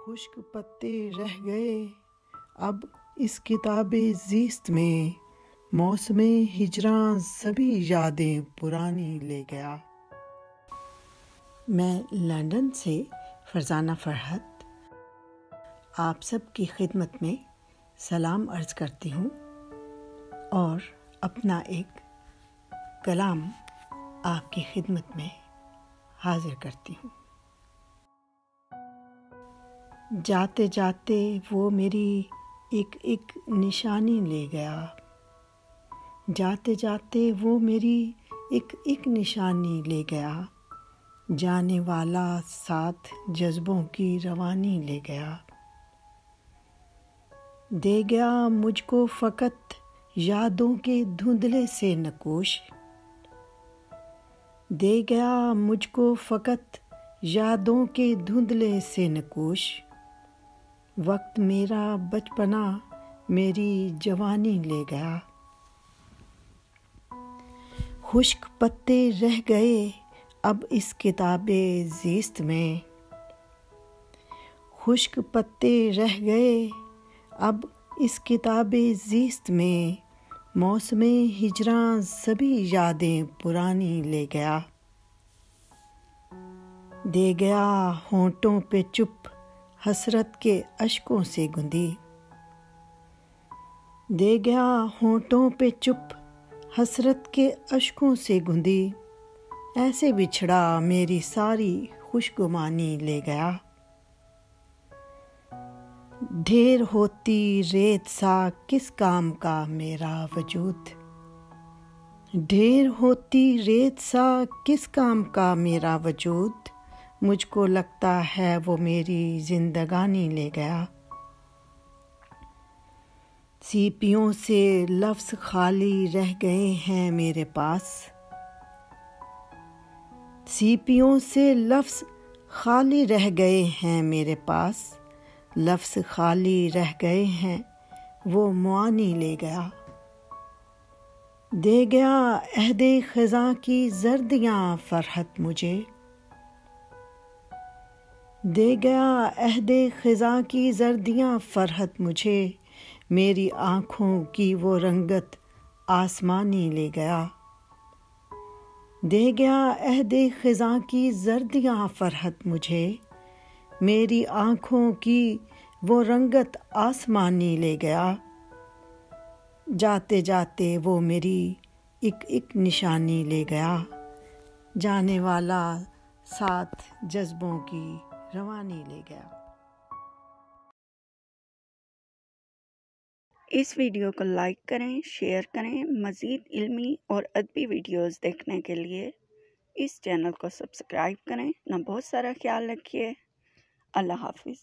खुश्क पत्ते रह गए अब इस किताबे ज़िस्त में, मौसमे हिजरां सभी यादें पुरानी ले गया। मैं लंदन से फरजाना फरहत आप सब की खिदमत में सलाम अर्ज़ करती हूँ और अपना एक कलाम आपकी खिदमत में हाजिर करती हूँ। जाते जाते वो मेरी एक एक निशानी ले गया, जाते जाते वो मेरी एक एक निशानी ले गया, जाने वाला साथ जज्बों की रवानी ले गया। दे गया मुझको फ़कत यादों के धुंधले से नकोश, दे गया मुझको फ़कत यादों के धुंधले से नकोश। वक्त मेरा बचपना मेरी जवानी ले गया। खुश्क पत्ते रह गए अब इस किताबे ज़िस्त में, खुश्क पत्ते रह गए अब इस किताबे ज़िस्त में, मौसमे हिजरां सभी यादें पुरानी ले गया। दे गया होंठों पे चुप हसरत के अश्कों से गुंदी, दे गया होंठों पे चुप हसरत के अश्कों से गुंदी। ऐसे बिछड़ा मेरी सारी खुशगुमानी ले गया। ढेर होती रेत सा किस काम का मेरा वजूद, ढेर होती रेत सा किस काम का मेरा वजूद। मुझको लगता है वो मेरी जिंदगानी ले गया। सीपियों से लफ्ज़ खाली रह गए हैं मेरे पास, सीपियों से लफ्ज़ खाली रह गए हैं मेरे पास। लफ्ज़ खाली रह गए हैं वो मुआनी ले गया। दे गया अहदे ख़ज़ां की ज़र्दियाँ फ़रहत मुझे, दे गया अहदे ख़ज़ां की ज़र्दियाँ फ़रहत मुझे। मेरी आँखों की वो रंगत आसमानी ले गया। दे गया अहदे ख़ज़ां की ज़र्दियाँ फ़रहत मुझे, मेरी आँखों की वो रंगत आसमानी ले गया। जाते जाते वो मेरी एक एक निशानी ले गया, जाने वाला साथ जज्बों की रवानी ले गया। इस वीडियो को लाइक करें, शेयर करें। मज़ीद इल्मी और अदबी वीडियोस देखने के लिए इस चैनल को सब्सक्राइब करें। ना बहुत सारा ख्याल रखिए। अल्लाह हाफिज़।